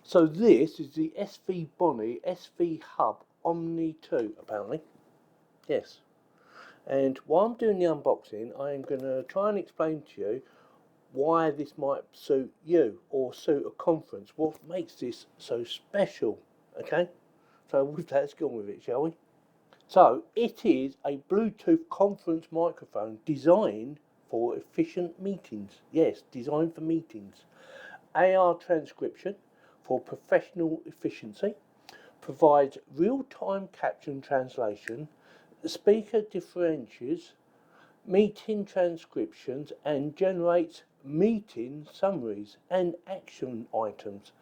So this is the SVHub Omni2 apparently. Yes. And while I'm doing the unboxing, I am going to try and explain to you why this might suit you or suit a conference. What makes this so special? Okay? So with that, let's get on with it, shall we? So it is a Bluetooth conference microphone designed for efficient meetings. Yes, designed for meetings. AR transcription for professional efficiency. Provides real-time caption and translation. The speaker differentiates meeting transcriptions and generates meeting summaries and action items.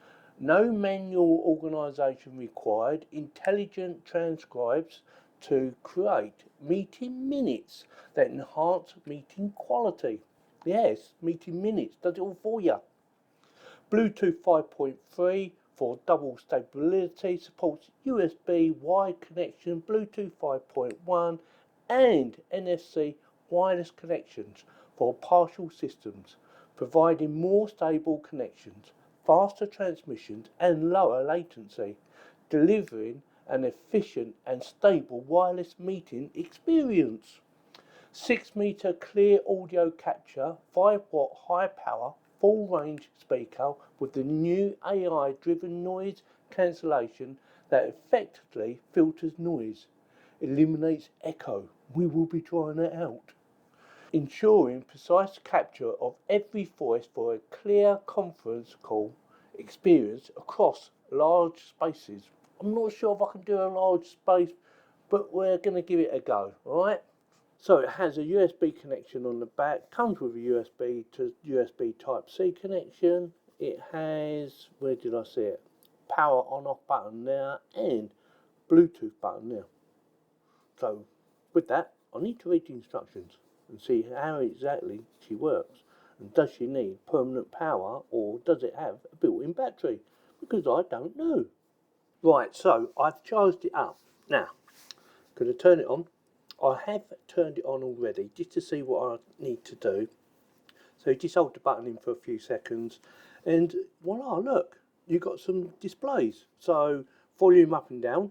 No manual organisation required. Intelligent transcribes to create meeting minutes that enhance meeting quality. Yes, meeting minutes does it all for you. Bluetooth 5.3 for double stability, supports USB wide connection, Bluetooth 5.1 and NFC wireless connections for partial systems, providing more stable connections, faster transmissions and lower latency, delivering an efficient and stable wireless meeting experience. 6-meter clear audio capture, 5-watt high power, full range speaker with the new AI driven noise cancellation that effectively filters noise, eliminates echo. We will be trying it out. Ensuring precise capture of every voice for a clear conference call experience across large spaces. I'm not sure if I can do a large space, but we're going to give it a go, alright? So it has a USB connection on the back, comes with a USB to USB Type-C connection. It has, where did I see it? Power on off button there and Bluetooth button there. So with that, I need to read the instructions and see how exactly she works. And does she need permanent power or does it have a built-in battery? Because I don't know. Right, so I've charged it up. Now, going to turn it on. I have turned it on already just to see what I need to do. So just hold the button in for a few seconds and voila, look, you've got some displays. So volume up and down,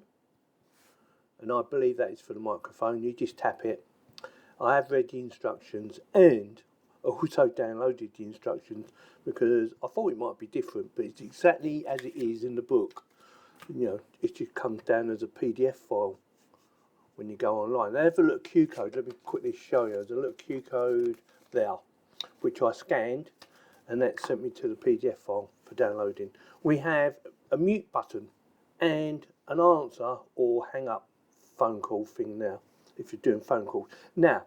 and I believe that is for the microphone. You just tap it. I have read the instructions and also downloaded the instructions because I thought it might be different, but it's exactly as it is in the book. You know, it just comes down as a PDF file when you go online. They have a little Q code. Let me quickly show you. There's a little Q code there, which I scanned, and that sent me to the PDF file for downloading. We have a mute button and an answer or hang up phone call thing now, if you're doing phone calls. Now,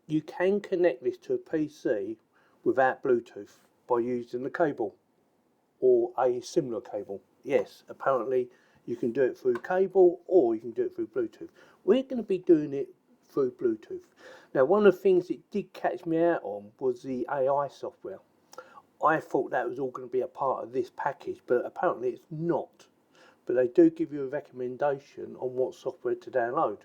you can connect this to a PC without Bluetooth by using the cable or a similar cable. Yes, apparently you can do it through cable or you can do it through Bluetooth. We're going to be doing it through Bluetooth. Now, one of the things that did catch me out on was the AI software. I thought that was all going to be a part of this package, but apparently it's not. But they do give you a recommendation on what software to download,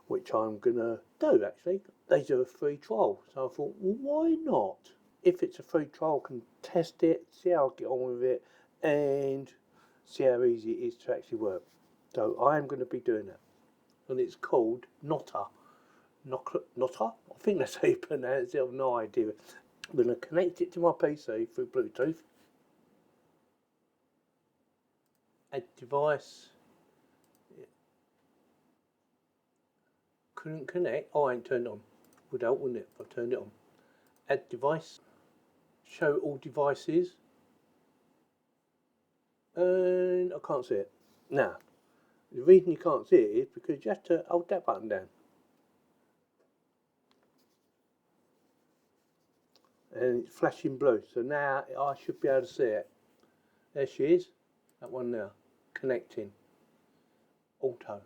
which I'm going to do actually. They do a free trial. So I thought, well, why not? If it's a free trial, I can test it, see how I get on with it, and see how easy it is to actually work. So I am going to be doing that. And it's called Notta. Notta? I think that's how you pronounce it. I have no idea. I'm going to connect it to my PC through Bluetooth. Add device. Couldn't connect. Oh, I ain't turned it on. Would help, wouldn't it, if I turned it on. Add device. Show all devices. And I can't see it. Now, the reason you can't see it is because you have to hold that button down. And it's flashing blue. So now I should be able to see it. There she is. That one now. Connecting. Auto.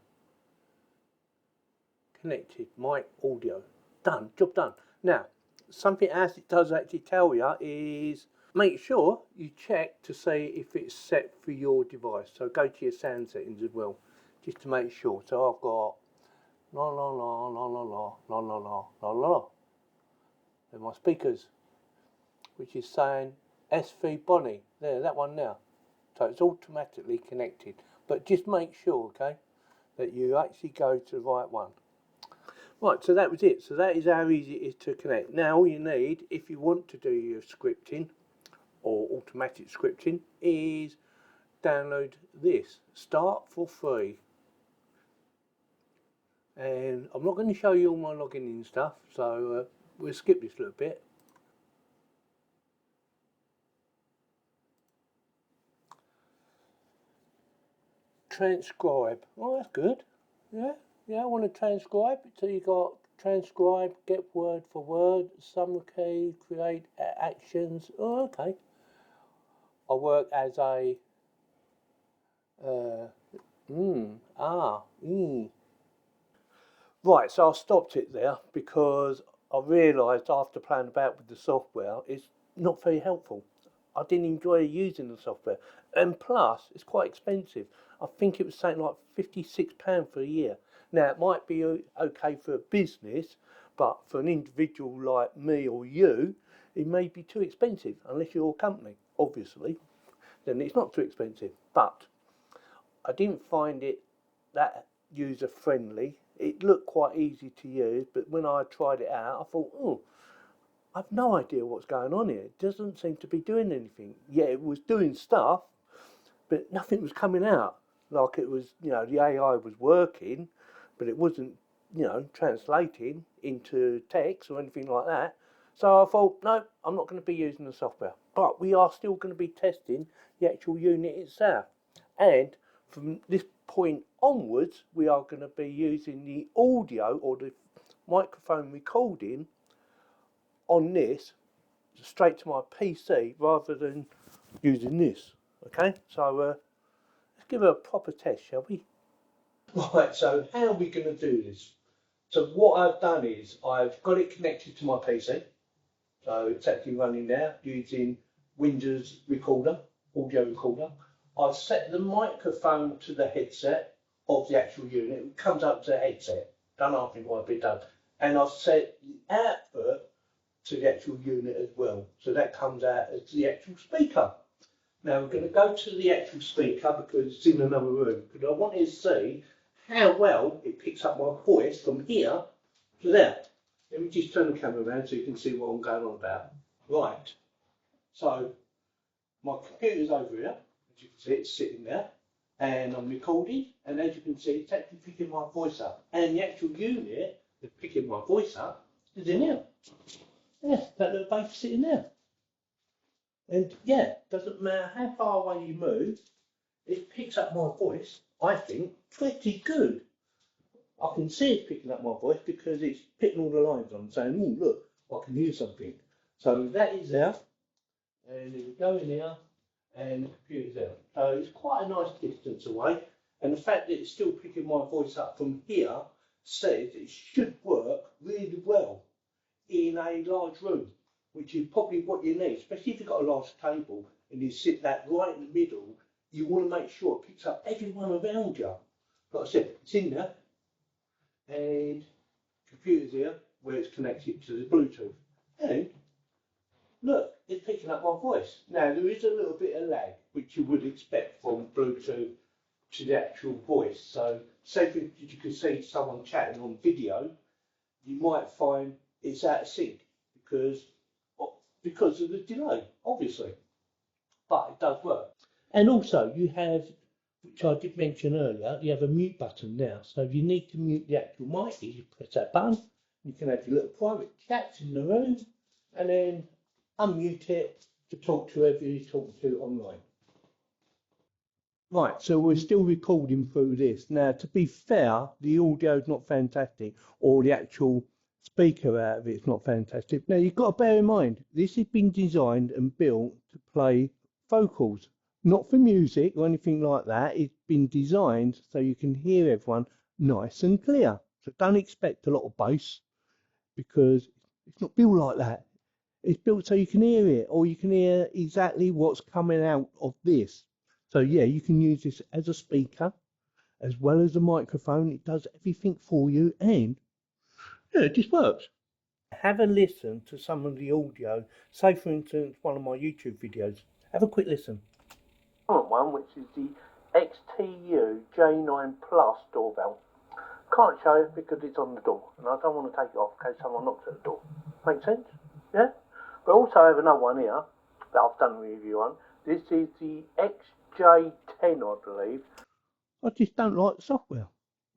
Connected. Mic audio. Done. Job done. Now, something else it does actually tell you is make sure you check to see if it's set for your device. So go to your sound settings as well, just to make sure. So I've got la la la la la la la la la la la. They're my speakers, which is saying SV Bonnie. There, that one now. So it's automatically connected. But just make sure, okay, that you actually go to the right one. Right, so that was it. So that is how easy it is to connect. Now all you need, if you want to do your scripting or automatic scripting, is download this. Start for free. And I'm not going to show you all my logging in stuff, so we'll skip this little bit. Transcribe. Oh, that's good. Yeah, I want to transcribe. So you got transcribe, get word for word, summary key, create actions. Oh, okay. I work as a Right, so I stopped it there because I realised after playing about with the software, it's not very helpful. I didn't enjoy using the software, and plus it's quite expensive. I think it was something like £56 for a year. Now it might be okay for a business, but for an individual like me or you, it may be too expensive unless you're a company, obviously. Then it's not too expensive. But I didn't find it that user friendly. It looked quite easy to use, but when I tried it out, I thought, oh, I've no idea what's going on here. It doesn't seem to be doing anything. Yeah, it was doing stuff, but nothing was coming out. Like it was, the AI was working, but it wasn't, translating into text or anything like that. So I thought, no, I'm not going to be using the software. But we are still going to be testing the actual unit itself. And from this point onwards, we are going to be using the audio or the microphone recording on this straight to my PC rather than using this. Okay, so let's give it a proper test, shall we? Right, so how are we going to do this? So what I've done is I've got it connected to my PC. So it's actually running now using Windows Recorder, audio recorder. I've set the microphone to the headset of the actual unit. It comes up to the headset. Don't ask me why I've been done. And I've set the output to the actual unit as well. So that comes out as the actual speaker. Now we're going to go to the actual speaker because it's in another room. Because I wanted to see how well it picks up my voice from here to there. Let me just turn the camera around so you can see what I'm going on about. Right. So my computer's over here. As you can see, it's sitting there. And I'm recording. And as you can see, it's actually picking my voice up. And the actual unit that's picking my voice up is in here. Yeah, that little bass sitting there. And yeah, doesn't matter how far away you move, it picks up my voice, I think, pretty good. I can see it's picking up my voice because it's picking all the lines on, saying, oh, look, I can hear something. So that is there. And if we go in here, and the computer's there. So it's quite a nice distance away. And the fact that it's still picking my voice up from here says it should work really well in a large room, which is probably what you need, especially if you've got a large table and you sit that right in the middle. You want to make sure it picks up everyone around you. Like I said, it's in there, and computer's here where it's connected to the Bluetooth. And look, it's picking up my voice. Now there is a little bit of lag, which you would expect from Bluetooth to the actual voice. So say if you can see someone chatting on video, you might find it's out of sync because of the delay, obviously. But it does work. And also you have, which I did mention earlier, you have a mute button now. So if you need to mute the actual mic, you press that button. You can have your little private chats in the room and then unmute it to talk to whoever you're talking to online. Right, so we're still recording through this. Now, to be fair, the audio is not fantastic, or the actual speaker out of it's not fantastic. Now, you've got to bear in mind, this has been designed and built to play vocals, not for music or anything like that. It's been designed so you can hear everyone nice and clear. So don't expect a lot of bass because it's not built like that. It's built so you can hear it, or you can hear exactly what's coming out of this. So yeah, you can use this as a speaker, as well as a microphone. It does everything for you, and yeah, it just works. Have a listen to some of the audio. Say, for instance, one of my YouTube videos. Have a quick listen. current one, which is the XTU J9 Plus doorbell. Can't show it because it's on the door, and I don't want to take it off in case someone knocks at the door. Make sense? Yeah? But also I have another one here that I've done a review on. This is the XJ10, I believe. I just don't like the software.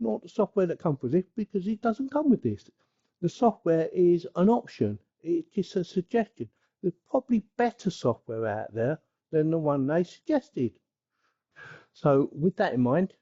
Not the software that comes with it, because it doesn't come with this. The software is an option. It's just a suggestion. There's probably better software out there than the one they suggested. So with that in mind,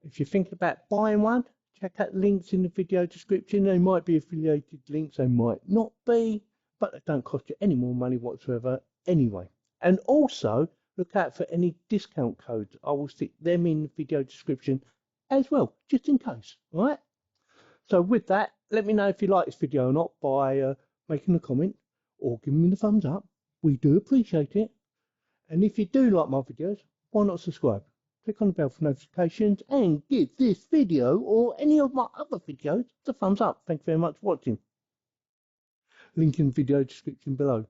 if you think about buying one, check out links in the video description. They might be affiliated links, they might not be, but they don't cost you any more money whatsoever anyway. And also, look out for any discount codes. I will stick them in the video description as well, just in case, alright? So with that, let me know if you like this video or not by making a comment or giving me the thumbs up. We do appreciate it. And if you do like my videos, why not subscribe? Click on the bell for notifications and give this video or any of my other videos the thumbs up. Thank you very much for watching. Link in the video description below.